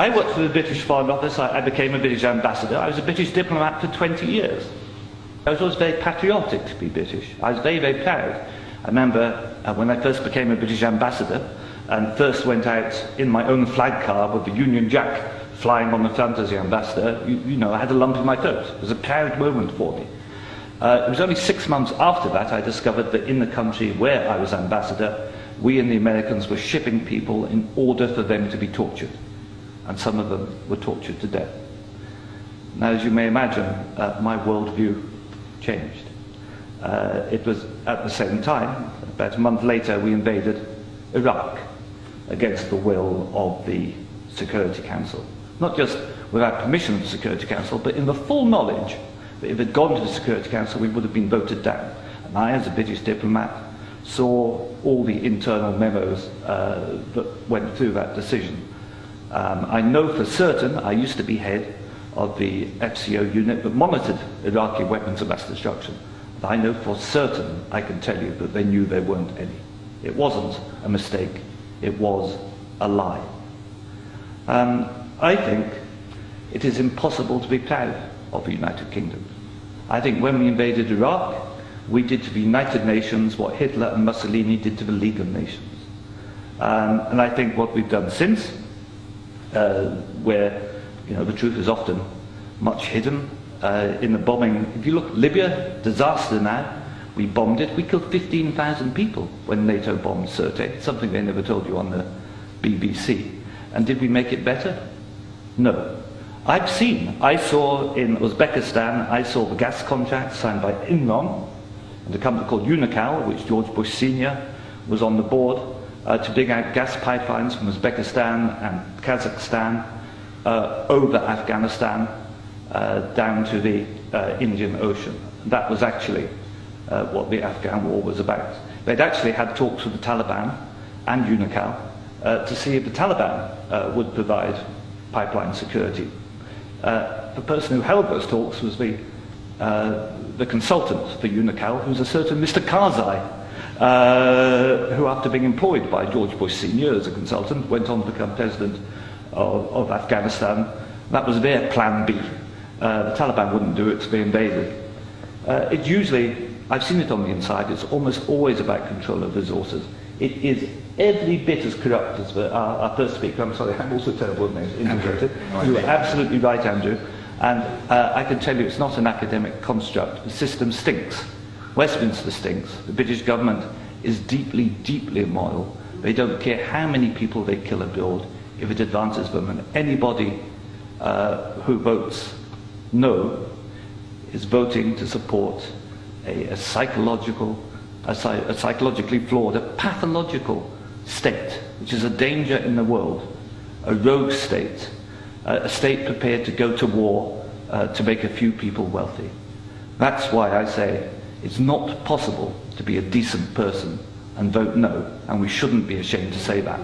I worked for the British Foreign Office. I became a British ambassador. I was a British diplomat for 20 years. I was always very patriotic to be British. I was very, very proud. I remember when I first became a British ambassador and first went out in my own flag car with the Union Jack flying on the front as the ambassador, you know, I had a lump in my throat. It was a proud moment for me. It was only 6 months after that I discovered that in the country where I was ambassador, we and the Americans were shipping people in order for them to be tortured. And some of them were tortured to death. Now, as you may imagine, my worldview changed. It was at the same time, about a month later, we invaded Iraq against the will of the Security Council. Not just without permission of the Security Council, but in the full knowledge that if it had gone to the Security Council, we would have been voted down. And I, as a British diplomat, saw all the internal memos that went through that decision. I know for certain, I used to be head of the FCO unit that monitored Iraqi weapons of mass destruction. I know for certain, I can tell you, that they knew there weren't any. It wasn't a mistake, it was a lie. I think it is impossible to be proud of the United Kingdom. I think when we invaded Iraq, we did to the United Nations what Hitler and Mussolini did to the League of Nations. And I think what we've done since, where the truth is often much hidden, in the bombing. If you look at Libya, disaster now, we bombed it. We killed 15,000 people when NATO bombed Sirte, something they never told you on the BBC. And did we make it better? No. I saw in Uzbekistan, I saw the gas contract signed by Enron and a company called Unocal, which George Bush Sr. was on the board, to dig out gas pipelines from Uzbekistan and Kazakhstan over Afghanistan down to the Indian Ocean. That was actually what the Afghan war was about. They'd actually had talks with the Taliban and Unocal to see if the Taliban would provide pipeline security. The person who held those talks was the consultant for Unocal, who's a certain Mr. Karzai, who, after being employed by George Bush Sr. as a consultant, went on to become president of Afghanistan. That was their plan B. The Taliban wouldn't do it, so they invaded. It's usually, I've seen it on the inside, it's almost always about control of resources. It is every bit as corrupt as our first speaker. I'm sorry, I'm also terrible with names. Integrated. You are absolutely right, Andrew. And I can tell you it's not an academic construct. The system stinks. Westminster stinks. The British government is deeply, deeply immoral. They don't care how many people they kill abroad if it advances them. And anybody who votes no is voting to support a psychologically flawed, a pathological state, which is a danger in the world, a rogue state, a state prepared to go to war to make a few people wealthy. That's why I say it's not possible to be a decent person and vote no, and we shouldn't be ashamed to say that.